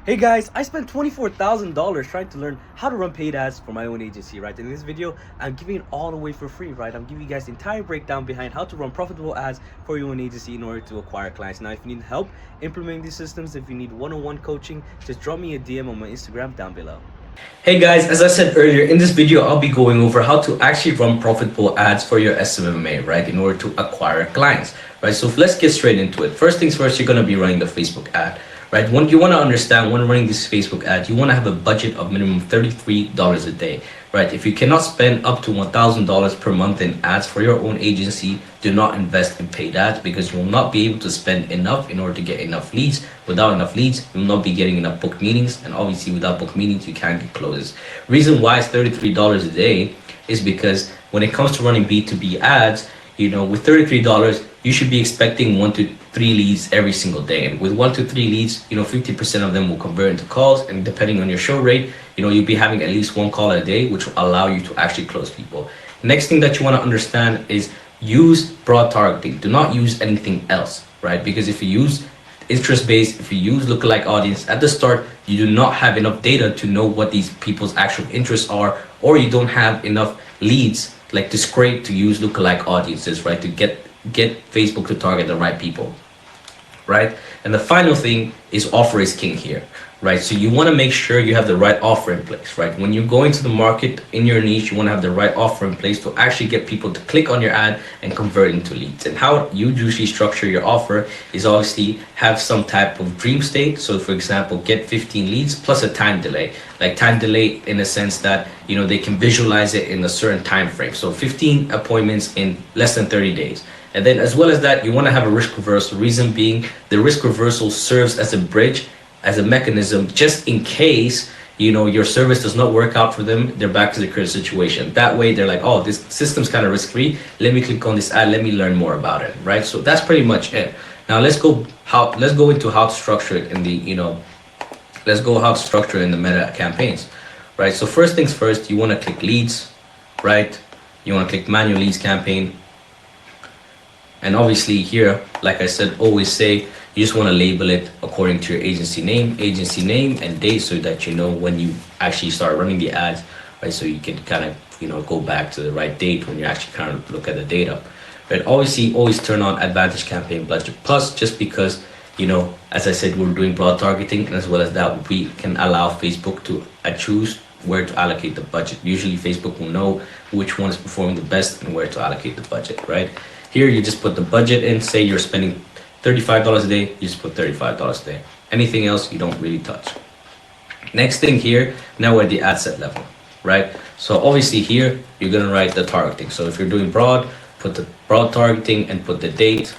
Hey guys, I spent $24,000 trying to learn how to run paid ads for my own agency, right? In this video, I'm giving it all away for free, right? I'm giving you guys the entire breakdown behind how to run profitable ads for your own agency in order to acquire clients. Now, if you need help implementing these systems, if you need one-on-one coaching, just drop me a DM on my Instagram down below. Hey guys, as I said earlier, in this video, I'll be going over how to actually run profitable ads for your SMMA, right? In order to acquire clients, right? So let's get straight into it. First things first, you're going to be running the Facebook ad. Right, when you want to understand when running this Facebook ad, you want to have a budget of minimum $33 a day. Right, if you cannot spend up to $1,000 per month in ads for your own agency, do not invest in paid ads because you will not be able to spend enough in order to get enough leads. Without enough leads, you will not be getting enough booked meetings, and obviously without booked meetings, you can't get closes. Reason why it's $33 a day is because when it comes to running B2B ads, with $33, you should be expecting 1 to 3 leads every single day. And with 1 to 3 leads, 50% of them will convert into calls. And depending on your show rate, you'll be having at least 1 call a day, which will allow you to actually close people. Next thing that you want to understand is use broad targeting. Do not use anything else, right? Because if you use interest-based, if you use lookalike audience at the start, you do not have enough data to know what these people's actual interests are, or you don't have enough leads like to scrape to use lookalike audiences, right? To get Facebook to target the right people, right? And the final thing is offer is king here, right? So you want to make sure you have the right offer in place, right? When you go into the market in your niche, you want to have the right offer in place to actually get people to click on your ad and convert into leads. And how you usually structure your offer is obviously have some type of dream state. So for example, get 15 leads plus a time delay, like time delay in a sense that, they can visualize it in a certain time frame. So 15 appointments in less than 30 days. And then as well as that, you want to have a risk reversal. Reason being, the risk reversal serves as a bridge, as a mechanism, just in case, your service does not work out for them, they're back to the current situation. That way they're like, oh, this system's kind of risk-free. Let me click on this ad. Let me learn more about it, right? So that's pretty much it. Now let's go into how to structure it in the, how to structure it in the meta campaigns, right? So first things first, you want to click leads, right? You want to click manual leads campaign. And obviously here, like I said, always say, you just want to label it according to your agency name and date, so that you know when you actually start running the ads, right? So you can kind of, go back to the right date when you actually kind of look at the data. But obviously, always turn on Advantage Campaign Budget Plus, just because, as I said, we're doing broad targeting, and as well as that, we can allow Facebook to choose where to allocate the budget. Usually Facebook will know which one is performing the best and where to allocate the budget, right? Here, you just put the budget in. Say you're spending $35 a day, you just put $35 a day. Anything else, you don't really touch. Next thing here, now we're at the ad set level, right? So obviously here, you're gonna write the targeting. So if you're doing broad, put the broad targeting and put the date,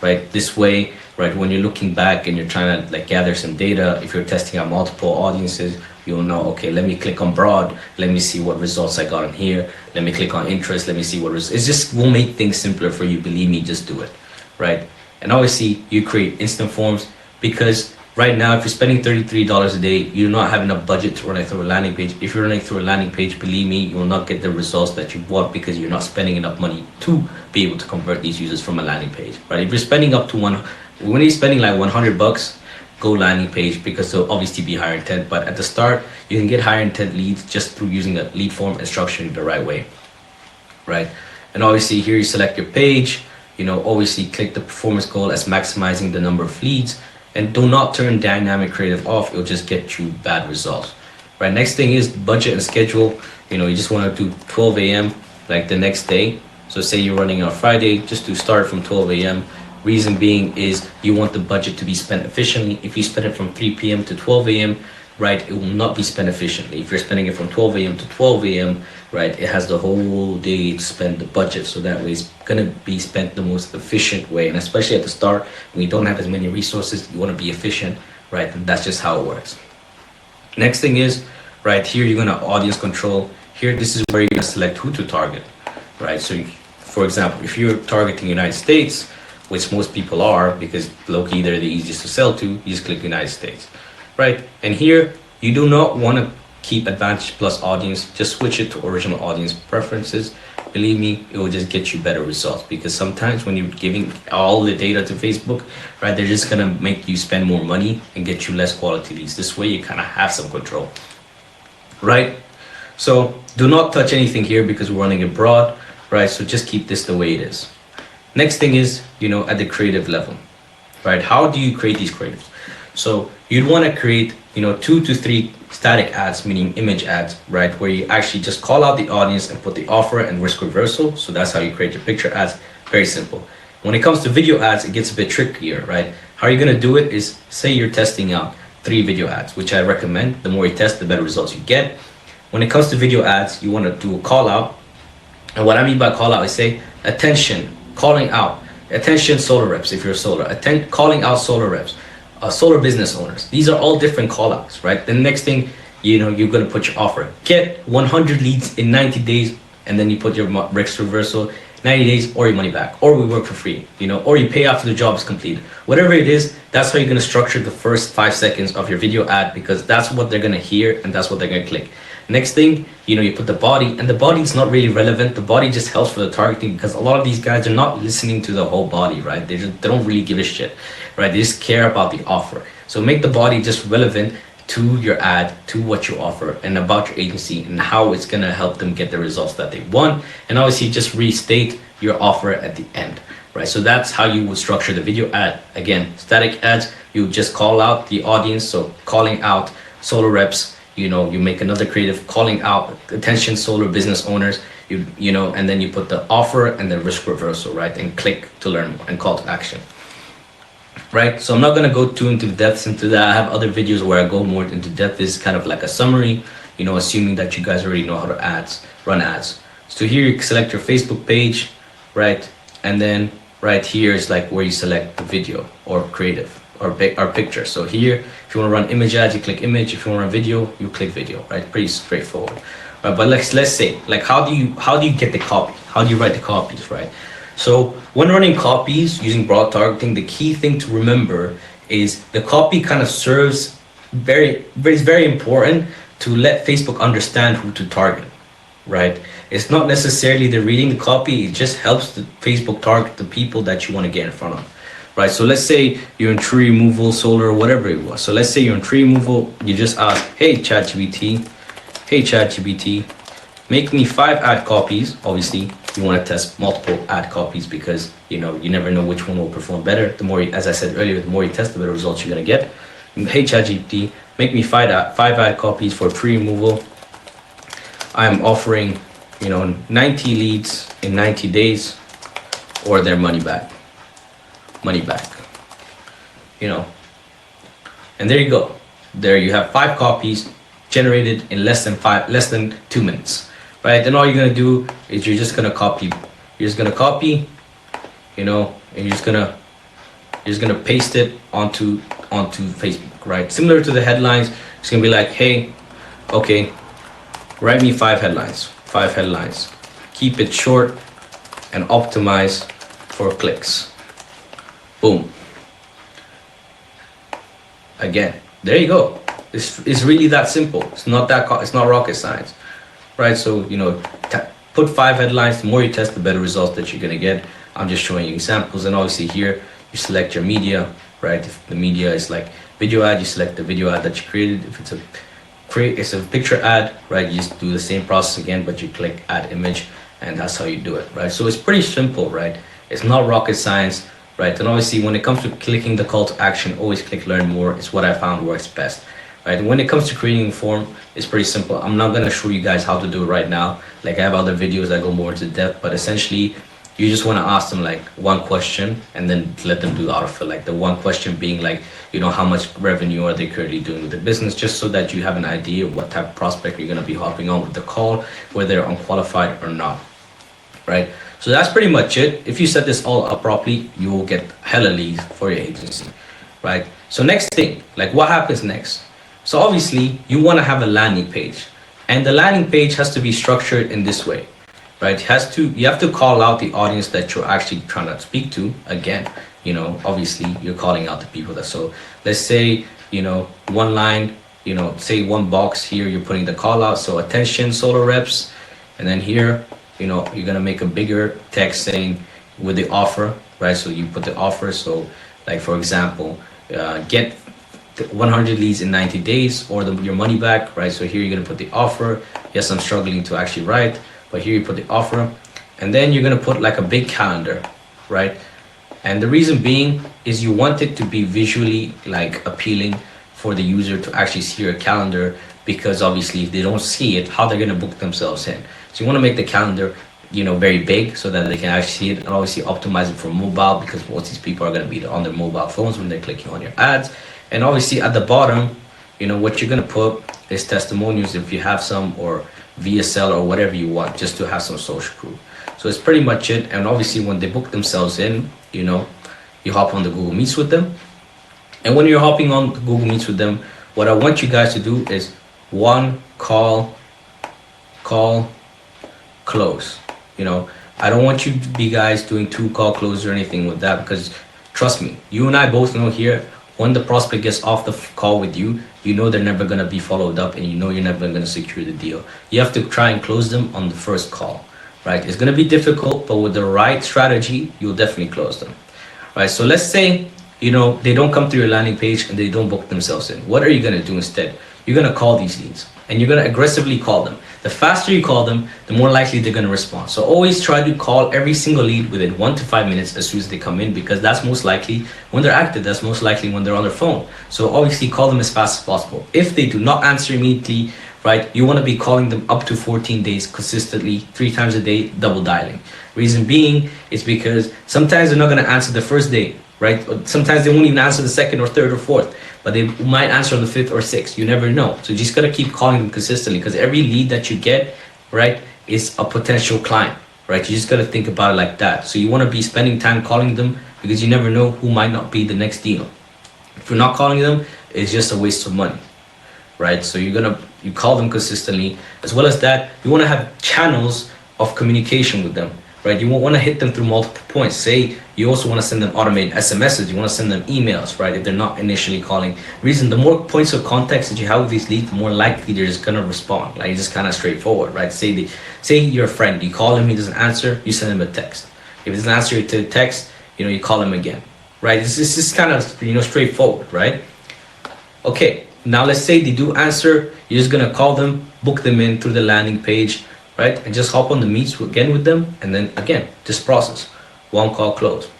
right? This way, right, when you're looking back and you're trying to gather some data, if you're testing out multiple audiences, you'll know, okay, let me click on broad, let me see what results I got in here, let me click on interest, let me see what results. It just will make things simpler for you, believe me, just do it, right? And obviously, you create instant forms, because right now, if you're spending $33 a day, you do not have enough budget to run it through a landing page. If you're running through a landing page, believe me, you will not get the results that you want, because you're not spending enough money to be able to convert these users from a landing page, right? If you're spending up to when you're spending like $100, go landing page, because they'll obviously be higher intent. But at the start, you can get higher intent leads just through using a lead form and structuring it the right way, right? And obviously here you select your page, obviously click the performance goal as maximizing the number of leads, and do not turn dynamic creative off. It'll just get you bad results, right? Next thing is budget and schedule. You just want to do 12 a.m. like the next day. So say you're running on Friday, just to start from 12 a.m. Reason being is you want the budget to be spent efficiently. If you spend it from 3 p.m. to 12 a.m., right, it will not be spent efficiently. If you're spending it from 12 a.m. to 12 a.m., right, it has the whole day to spend the budget. So that way it's going to be spent the most efficient way. And especially at the start, when you don't have as many resources, you want to be efficient, right? And that's just how it works. Next thing is, right here, you're going to audience control. Here, this is where you're going to select who to target, right? So for example, if you're targeting United States, which most people are, because low-key they're the easiest to sell to, you just click United States, right? And here, you do not want to keep Advantage Plus audience, just switch it to original audience preferences. believe me, it will just get you better results. Because sometimes when you're giving all the data to Facebook, right, they're just gonna make you spend more money and get you less quality leads. This way you kind of have some control, right? So do not touch anything here because we're running it broad, right? So just keep this the way it is. Next thing is, at the creative level, right? How do you create these creatives? So you'd want to create, 2 to 3 static ads, meaning image ads, right? Where you actually just call out the audience and put the offer and risk reversal. So that's how you create your picture ads. Very simple. When it comes to video ads, it gets a bit trickier, right? How you're going to do it is, say you're testing out 3 video ads, which I recommend. The more you test, the better results you get. When it comes to video ads, you want to do a call out. And what I mean by call out is say, attention, calling out, attention solar reps if you're solar, calling out solar reps, solar business owners. These are all different call outs, right? The next thing, you're going to put your offer. Get 100 leads in 90 days, and then you put your risk reversal, 90 days or your money back, or we work for free, or you pay after the job is completed. Whatever it is, that's how you're going to structure the first 5 seconds of your video ad, because that's what they're going to hear and that's what they're going to click. Next thing, you put the body, and the body is not really relevant. The body just helps for the targeting, because a lot of these guys are not listening to the whole body, right? They don't really give a shit, right? They just care about the offer. So make the body just relevant to your ad, to what you offer, and about your agency and how it's gonna help them get the results that they want. And obviously just restate your offer at the end, right? So that's how you would structure the video ad. Again, static ads, you just call out the audience. So calling out solar reps, you make another creative calling out attention solar business owners, and then you put the offer and the risk reversal, right? And click to learn more and call to action, right? So I'm not going to go too into depth into that. I have other videos where I go more into depth. This is kind of like a summary, assuming that you guys already know how to run ads. So here you select your Facebook page, right? And then right here is like where you select the video or creative or picture. So here, if you want to run image ads, you click image. If you want to run video, you click video, right? Pretty straightforward. Right, but let's say, like, how do you get the copy? How do you write the copies, right? So when running copies using broad targeting, the key thing to remember is the copy kind of serves it's very important to let Facebook understand who to target, right? It's not necessarily the reading the copy, it just helps the Facebook target the people that you want to get in front of. Right, so let's say you're in tree removal, solar, whatever it was. So let's say you're in tree removal, you just ask, hey ChatGPT, make me 5 ad copies. Obviously, you want to test multiple ad copies because you never know which one will perform better. The more, as I said earlier, the more you test, the better results you're gonna get. Hey ChatGPT, make me 5 ad copies for tree removal. I am offering, 90 leads in 90 days, or their money back. And there you go. There you have 5 copies generated in less than 2 minutes, right? Then all you're gonna do is you're just gonna copy, and you're just gonna paste it onto Facebook, right? Similar to the headlines, it's gonna be like, hey, okay, write me 5 headlines, keep it short and optimize for clicks. Boom. Again, there you go. It's really that simple. It's not rocket science, right? So put 5 headlines. The more you test, the better results that you're gonna get. I'm just showing you examples, and obviously here you select your media, right? If the media is like video ad, you select the video ad that you created. If it's a picture ad, right? You just do the same process again, but you click add image, and that's how you do it, right? So it's pretty simple, right? It's not rocket science. Right, and obviously when it comes to clicking the call to action, always click learn more. It's what I found works best. Right, and when it comes to creating a form, it's pretty simple. I'm not going to show you guys how to do it right now. Like, I have other videos that go more into depth, but essentially you just want to ask them like one question and then let them do the autofill. Like the one question being like, how much revenue are they currently doing with the business, just so that you have an idea of what type of prospect you're going to be hopping on with the call, whether they're unqualified or not. Right, so that's pretty much it. If you set this all up properly, you will get hella leads for your agency, right? So next thing, like what happens next? So obviously you want to have a landing page, and the landing page has to be structured in this way, right? You have to call out the audience that you're actually trying to speak to. Again, obviously you're calling out the people that, so let's say, one line, say one box here, you're putting the call out. So attention solar reps, and then here, you know, you're gonna make a bigger text saying with the offer, right? So you put the offer. So like for example, get 100 leads in 90 days or your money back, right? So here you're gonna put the offer. Yes, I'm struggling to actually write, but here you put the offer, and then you're gonna put like a big calendar, right? And the reason being is you want it to be visually like appealing for the user to actually see your calendar, because obviously if they don't see it, how they're gonna book themselves in. So you want to make the calendar, you know, very big so that they can actually see it, and obviously optimize it for mobile, because most of these people are gonna be on their mobile phones when they're clicking on your ads. And obviously at the bottom, you know, what you're gonna put is testimonials if you have some, or VSL or whatever you want, just to have some social proof. So it's pretty much it. And obviously when they book themselves in, you know, you hop on the Google Meets with them. And when you're hopping on the Google Meets with them, what I want you guys to do is one call, close. You know, I don't want you to be guys doing 2 call close or anything with that, because trust me, you and I both know here, when the prospect gets off the call with you, you know they're never gonna be followed up, and you know you're never gonna secure the deal. You have to try and close them on the first call, right? It's gonna be difficult, but with the right strategy, you'll definitely close them, right? So let's say, you know, they don't come through your landing page and they don't book themselves in. What are you gonna do instead? You're gonna call these leads, and you're gonna aggressively call them. The faster you call them, the more likely they're gonna respond. So always try to call every single lead within 1 to 5 minutes as soon as they come in, because that's most likely when they're active. That's most likely when they're on their phone. So obviously call them as fast as possible. If they do not answer immediately, right, you wanna be calling them up to 14 days consistently, 3 times a day, double dialing. Reason being is because sometimes they're not gonna answer the first day, right? Sometimes they won't even answer the second or third or fourth, but they might answer on the 5th or 6th. You never know. So you just gotta keep calling them consistently, because every lead that you get, right, is a potential client, right? You just gotta think about it like that. So you wanna be spending time calling them, because you never know who might not be the next deal. If you're not calling them, it's just a waste of money, right? So you call them consistently. As well as that, you wanna have channels of communication with them, right? You won't want to hit them through multiple points. Say you also want to send them automated SMSs, you want to send them emails, right? If they're not initially calling. Reason, the more points of contact that you have with these leads, the more likely they're just gonna respond. Like, it's just kind of straightforward, right? Say you're a friend, you call him, he doesn't answer, you send him a text. If he doesn't answer you to the text, you know, you call him again, right? It's just kind of, you know, straightforward, right? Okay, now let's say they do answer, you're just gonna call them, book them in through the landing page, right? And just hop on the meets again with them, and then again, just process. 1 call close,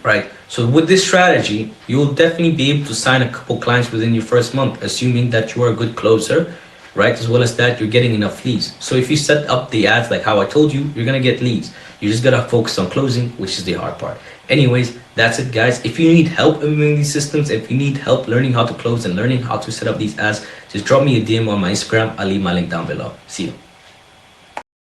right? So with this strategy, you'll definitely be able to sign a couple clients within your first month, assuming that you are a good closer, right? As well as that, you're getting enough leads. So if you set up the ads like how I told you, you're gonna get leads. You just gotta focus on closing, which is the hard part. Anyways, that's it, guys. If you need help implementing these systems, if you need help learning how to close and learning how to set up these ads, just drop me a DM on my Instagram. I'll leave my link down below. See you.